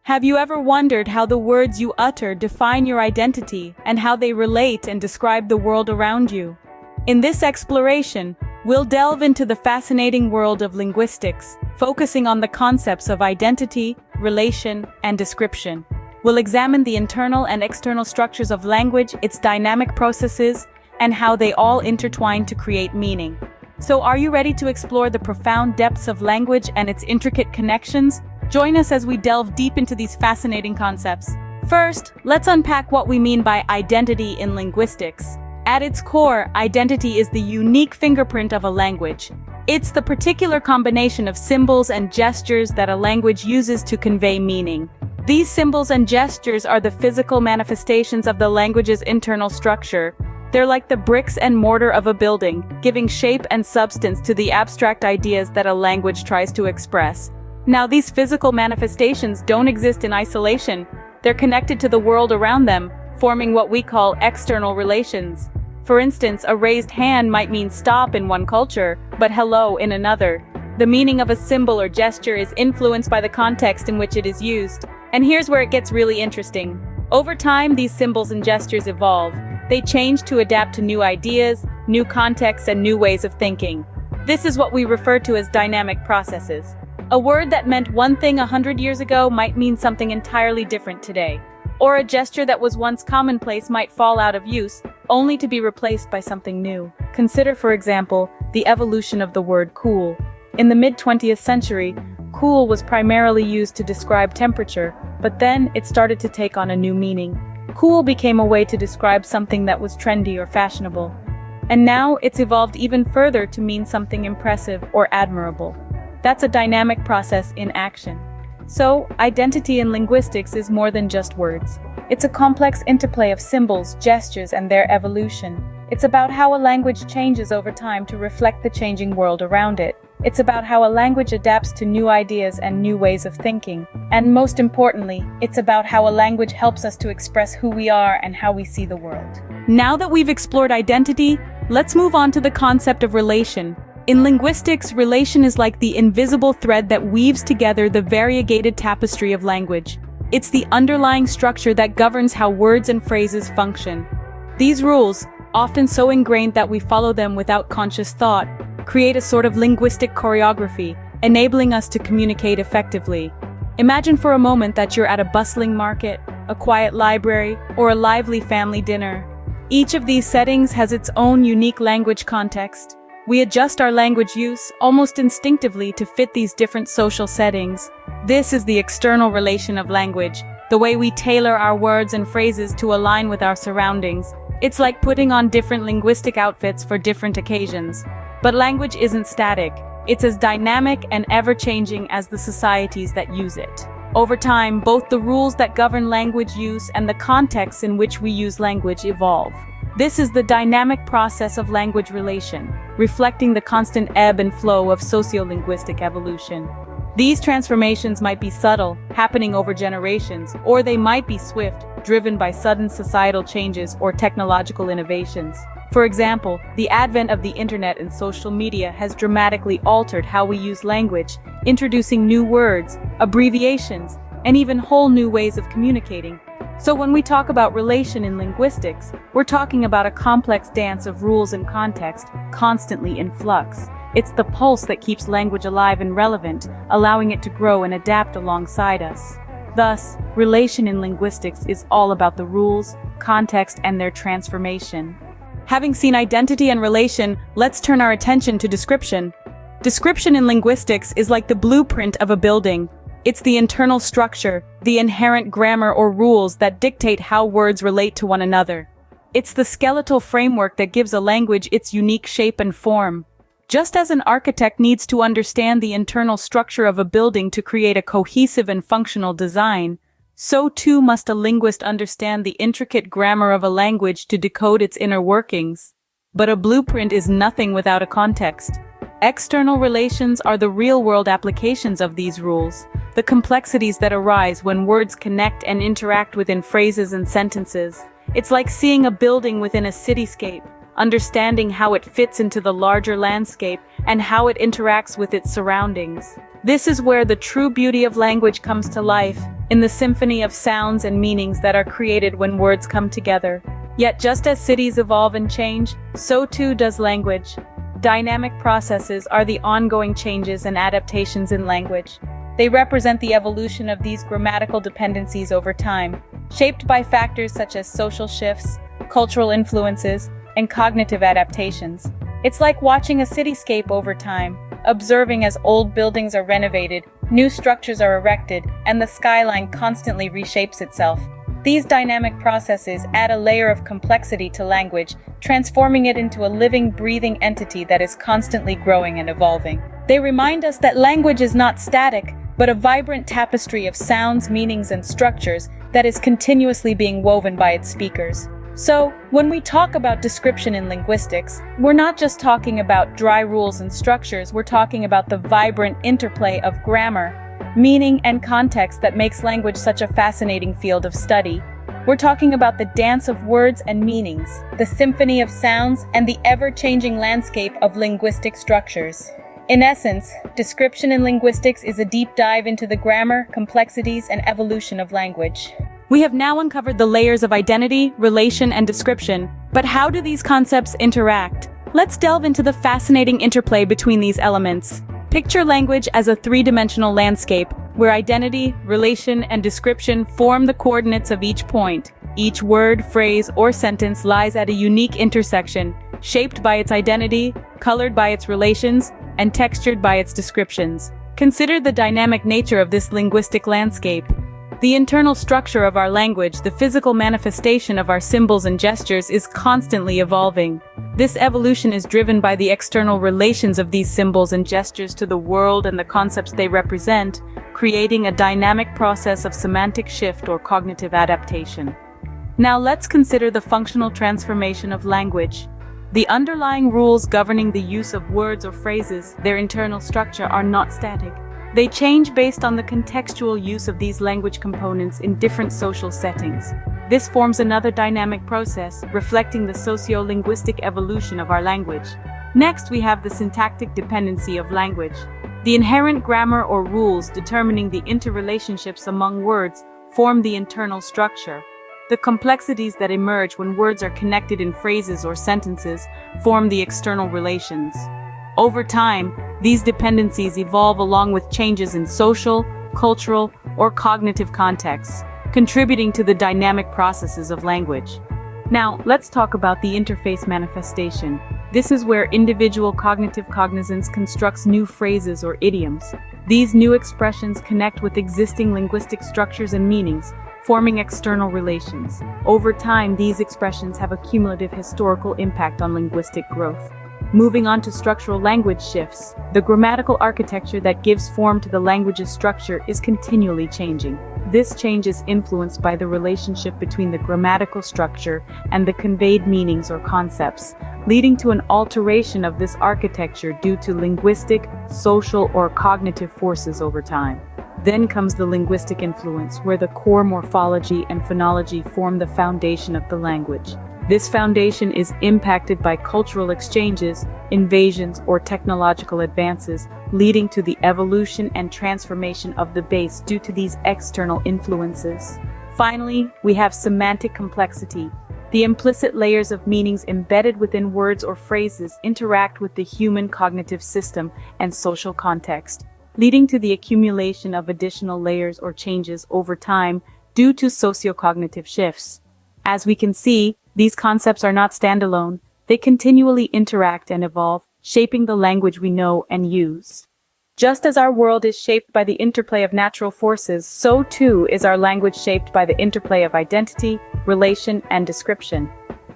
Have you ever wondered how the words you utter define your identity and how they relate and describe the world around you? In this exploration, we'll delve into the fascinating world of linguistics, focusing on the concepts of identity, relation, and description. We'll examine the internal and external structures of language, its dynamic processes, and how they all intertwine to create meaning. So are you ready to explore the profound depths of language and its intricate connections? Join us as we delve deep into these fascinating concepts. First, let's unpack what we mean by identity in linguistics. At its core, identity is the unique fingerprint of a language. It's the particular combination of symbols and gestures that a language uses to convey meaning. These symbols and gestures are the physical manifestations of the language's internal structure. They're like the bricks and mortar of a building, giving shape and substance to the abstract ideas that a language tries to express. Now, these physical manifestations don't exist in isolation. They're connected to the world around them, forming what we call external relations. For instance, a raised hand might mean stop in one culture, but hello in another. The meaning of a symbol or gesture is influenced by the context in which it is used. And here's where it gets really interesting. Over time, these symbols and gestures evolve. They change to adapt to new ideas, new contexts, and new ways of thinking. This is what we refer to as dynamic processes. A word that meant one thing 100 years ago might mean something entirely different today. Or a gesture that was once commonplace might fall out of use, only to be replaced by something new. Consider, for example, the evolution of the word cool. In the mid-20th century, cool was primarily used to describe temperature, but then it started to take on a new meaning. Cool became a way to describe something that was trendy or fashionable. And now it's evolved even further to mean something impressive or admirable. That's a dynamic process in action. So, identity in linguistics is more than just words. It's a complex interplay of symbols, gestures, and their evolution. It's about how a language changes over time to reflect the changing world around it. It's about how a language adapts to new ideas and new ways of thinking. And most importantly, it's about how a language helps us to express who we are and how we see the world. Now that we've explored identity, let's move on to the concept of relation. In linguistics, relation is like the invisible thread that weaves together the variegated tapestry of language. It's the underlying structure that governs how words and phrases function. These rules, often so ingrained that we follow them without conscious thought, create a sort of linguistic choreography, enabling us to communicate effectively. Imagine for a moment that you're at a bustling market, a quiet library, or a lively family dinner. Each of these settings has its own unique language context. We adjust our language use almost instinctively to fit these different social settings. This is the external relation of language, the way we tailor our words and phrases to align with our surroundings. It's like putting on different linguistic outfits for different occasions. But language isn't static. It's as dynamic and ever-changing as the societies that use it. Over time, both the rules that govern language use and the contexts in which we use language evolve. This is the dynamic process of language relation, reflecting the constant ebb and flow of sociolinguistic evolution. These transformations might be subtle, happening over generations, or they might be swift, driven by sudden societal changes or technological innovations. For example, the advent of the internet and social media has dramatically altered how we use language, introducing new words, abbreviations, and even whole new ways of communicating. So when we talk about relation in linguistics, we're talking about a complex dance of rules and context, constantly in flux. It's the pulse that keeps language alive and relevant, allowing it to grow and adapt alongside us. Thus, relation in linguistics is all about the rules, context, and their transformation. Having seen identity and relation, let's turn our attention to description. Description in linguistics is like the blueprint of a building. It's the internal structure, the inherent grammar or rules that dictate how words relate to one another. It's the skeletal framework that gives a language its unique shape and form. Just as an architect needs to understand the internal structure of a building to create a cohesive and functional design, so too must a linguist understand the intricate grammar of a language to decode its inner workings. But a blueprint is nothing without a context. External relations are the real-world applications of these rules, the complexities that arise when words connect and interact within phrases and sentences. It's like seeing a building within a cityscape, understanding how it fits into the larger landscape and how it interacts with its surroundings. This is where the true beauty of language comes to life. in the symphony of sounds and meanings that are created when words come together. Yet just as cities evolve and change, so too does language. Dynamic processes are the ongoing changes and adaptations in language. They represent the evolution of these grammatical dependencies over time, shaped by factors such as social shifts, cultural influences, and cognitive adaptations. It's like watching a cityscape over time, observing as old buildings are renovated, new structures are erected, and the skyline constantly reshapes itself. These dynamic processes add a layer of complexity to language, transforming it into a living, breathing entity that is constantly growing and evolving. They remind us that language is not static, but a vibrant tapestry of sounds, meanings, and structures that is continuously being woven by its speakers. So, when we talk about description in linguistics, we're not just talking about dry rules and structures, we're talking about the vibrant interplay of grammar, meaning, and context that makes language such a fascinating field of study. We're talking about the dance of words and meanings, the symphony of sounds, and the ever-changing landscape of linguistic structures. In essence, description in linguistics is a deep dive into the grammar, complexities, and evolution of language. We have now uncovered the layers of identity, relation, and description, but how do these concepts interact? Let's delve into the fascinating interplay between these elements. Picture language as a three-dimensional landscape, where identity, relation, and description form the coordinates of each point. Each word, phrase, or sentence lies at a unique intersection, shaped by its identity, colored by its relations, and textured by its descriptions. Consider the dynamic nature of this linguistic landscape. The internal structure of our language, the physical manifestation of our symbols and gestures, is constantly evolving. This evolution is driven by the external relations of these symbols and gestures to the world and the concepts they represent, creating a dynamic process of semantic shift or cognitive adaptation. Now let's consider the functional transformation of language. The underlying rules governing the use of words or phrases, their internal structure, are not static. They change based on the contextual use of these language components in different social settings. This forms another dynamic process, reflecting the socio-linguistic evolution of our language. Next, we have the syntactic dependency of language. The inherent grammar or rules determining the interrelationships among words form the internal structure. The complexities that emerge when words are connected in phrases or sentences form the external relations. Over time, these dependencies evolve along with changes in social, cultural, or cognitive contexts, contributing to the dynamic processes of language. Now, let's talk about the interface manifestation. This is where individual cognitive cognizance constructs new phrases or idioms. These new expressions connect with existing linguistic structures and meanings, forming external relations. Over time, these expressions have a cumulative historical impact on linguistic growth. Moving on to structural language shifts, the grammatical architecture that gives form to the language's structure is continually changing. This change is influenced by the relationship between the grammatical structure and the conveyed meanings or concepts, leading to an alteration of this architecture due to linguistic, social, or cognitive forces over time. Then comes the linguistic influence, where the core morphology and phonology form the foundation of the language. This foundation is impacted by cultural exchanges, invasions, or technological advances, leading to the evolution and transformation of the base due to these external influences. Finally, we have semantic complexity. The implicit layers of meanings embedded within words or phrases interact with the human cognitive system and social context, leading to the accumulation of additional layers or changes over time due to socio-cognitive shifts. As we can see, these concepts are not standalone. They continually interact and evolve, shaping the language we know and use. Just as our world is shaped by the interplay of natural forces, so too is our language shaped by the interplay of identity, relation, and description.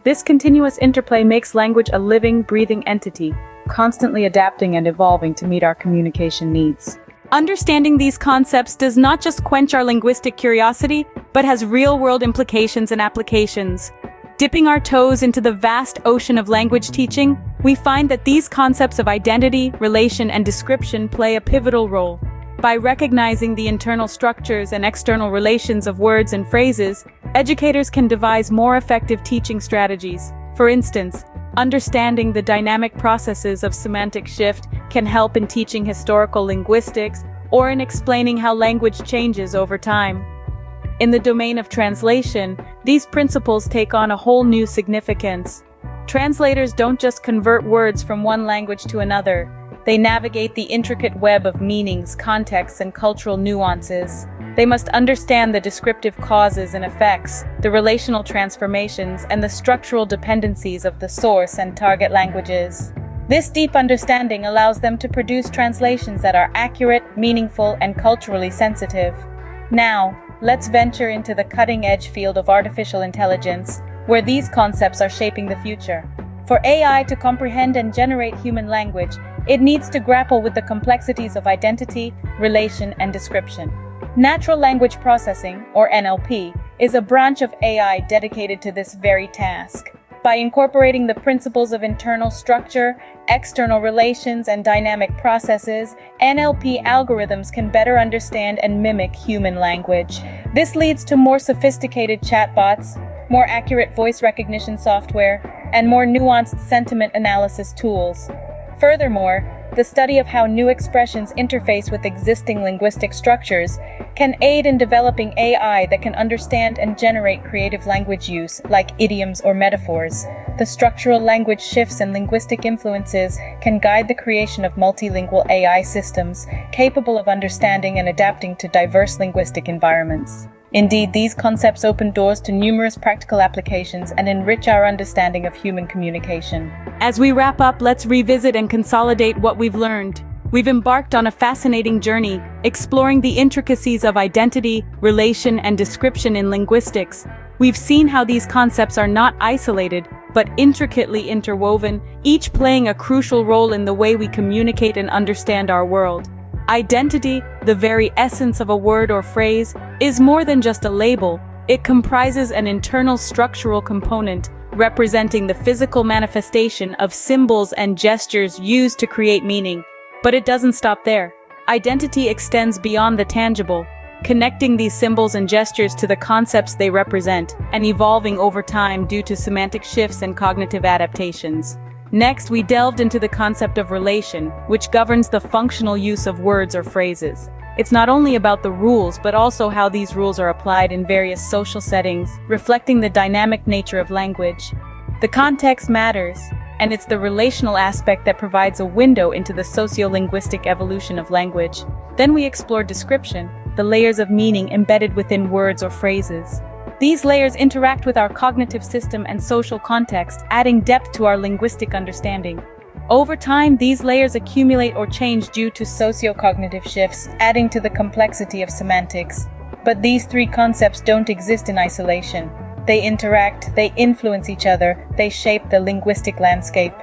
This continuous interplay makes language a living, breathing entity, constantly adapting and evolving to meet our communication needs. Understanding these concepts does not just quench our linguistic curiosity, but has real-world implications and applications. Dipping our toes into the vast ocean of language teaching, we find that these concepts of identity, relation, and description play a pivotal role. By recognizing the internal structures and external relations of words and phrases, educators can devise more effective teaching strategies. For instance, understanding the dynamic processes of semantic shift can help in teaching historical linguistics or in explaining how language changes over time. In the domain of translation, these principles take on a whole new significance. Translators don't just convert words from one language to another, they navigate the intricate web of meanings, contexts, and cultural nuances. They must understand the descriptive causes and effects, the relational transformations, and the structural dependencies of the source and target languages. This deep understanding allows them to produce translations that are accurate, meaningful, and culturally sensitive. Now, let's venture into the cutting-edge field of artificial intelligence, where these concepts are shaping the future. For AI to comprehend and generate human language, it needs to grapple with the complexities of identity, relation, and description. Natural language processing, or NLP, is a branch of AI dedicated to this very task. By incorporating the principles of internal structure, external relations, and dynamic processes, NLP algorithms can better understand and mimic human language. This leads to more sophisticated chatbots, more accurate voice recognition software, and more nuanced sentiment analysis tools. Furthermore, the study of how new expressions interface with existing linguistic structures can aid in developing AI that can understand and generate creative language use, like idioms or metaphors. The structural language shifts and linguistic influences can guide the creation of multilingual AI systems capable of understanding and adapting to diverse linguistic environments. Indeed, these concepts open doors to numerous practical applications and enrich our understanding of human communication. As we wrap up, let's revisit and consolidate what we've learned. We've embarked on a fascinating journey, exploring the intricacies of identity, relation, and description in linguistics. We've seen how these concepts are not isolated, but intricately interwoven, each playing a crucial role in the way we communicate and understand our world. Identity, the very essence of a word or phrase, is more than just a label. It comprises an internal structural component, representing the physical manifestation of symbols and gestures used to create meaning. But it doesn't stop there. Identity extends beyond the tangible, connecting these symbols and gestures to the concepts they represent, and evolving over time due to semantic shifts and cognitive adaptations. Next, we delved into the concept of relation, which governs the functional use of words or phrases. It's not only about the rules, but also how these rules are applied in various social settings, reflecting the dynamic nature of language. The context matters, and it's the relational aspect that provides a window into the sociolinguistic evolution of language. Then we explored description, the layers of meaning embedded within words or phrases. These layers interact with our cognitive system and social context, adding depth to our linguistic understanding. Over time, these layers accumulate or change due to socio-cognitive shifts, adding to the complexity of semantics. But these three concepts don't exist in isolation. They interact, they influence each other, they shape the linguistic landscape.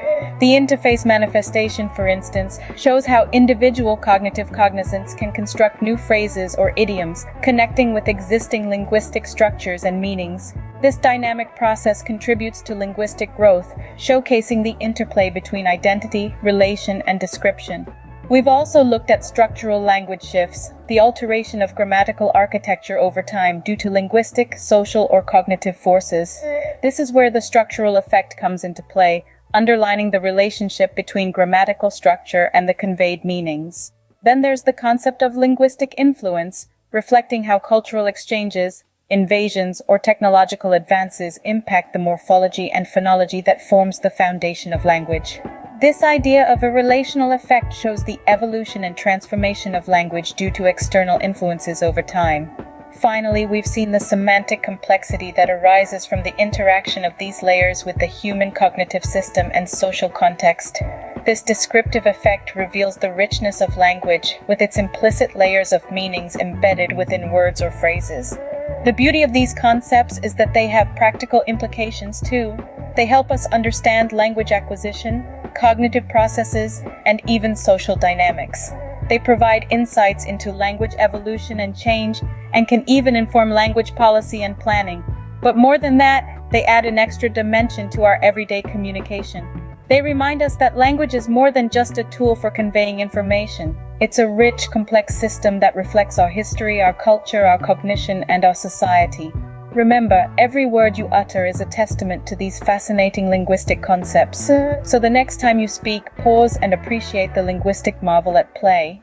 The interface manifestation, for instance, shows how individual cognitive cognizance can construct new phrases or idioms, connecting with existing linguistic structures and meanings. This dynamic process contributes to linguistic growth, showcasing the interplay between identity, relation, and description. We've also looked at structural language shifts, the alteration of grammatical architecture over time due to linguistic, social, or cognitive forces. This is where the structural effect comes into play, underlining the relationship between grammatical structure and the conveyed meanings. Then there's the concept of linguistic influence, reflecting how cultural exchanges, invasions, or technological advances impact the morphology and phonology that forms the foundation of language. This idea of a relational effect shows the evolution and transformation of language due to external influences over time. Finally, we've seen the semantic complexity that arises from the interaction of these layers with the human cognitive system and social context. This descriptive effect reveals the richness of language, with its implicit layers of meanings embedded within words or phrases. The beauty of these concepts is that they have practical implications too. They help us understand language acquisition, cognitive processes, and even social dynamics. They provide insights into language evolution and change, and can even inform language policy and planning. But more than that, they add an extra dimension to our everyday communication. They remind us that language is more than just a tool for conveying information. It's a rich, complex system that reflects our history, our culture, our cognition, and our society. Remember, every word you utter is a testament to these fascinating linguistic concepts. So the next time you speak, pause and appreciate the linguistic marvel at play.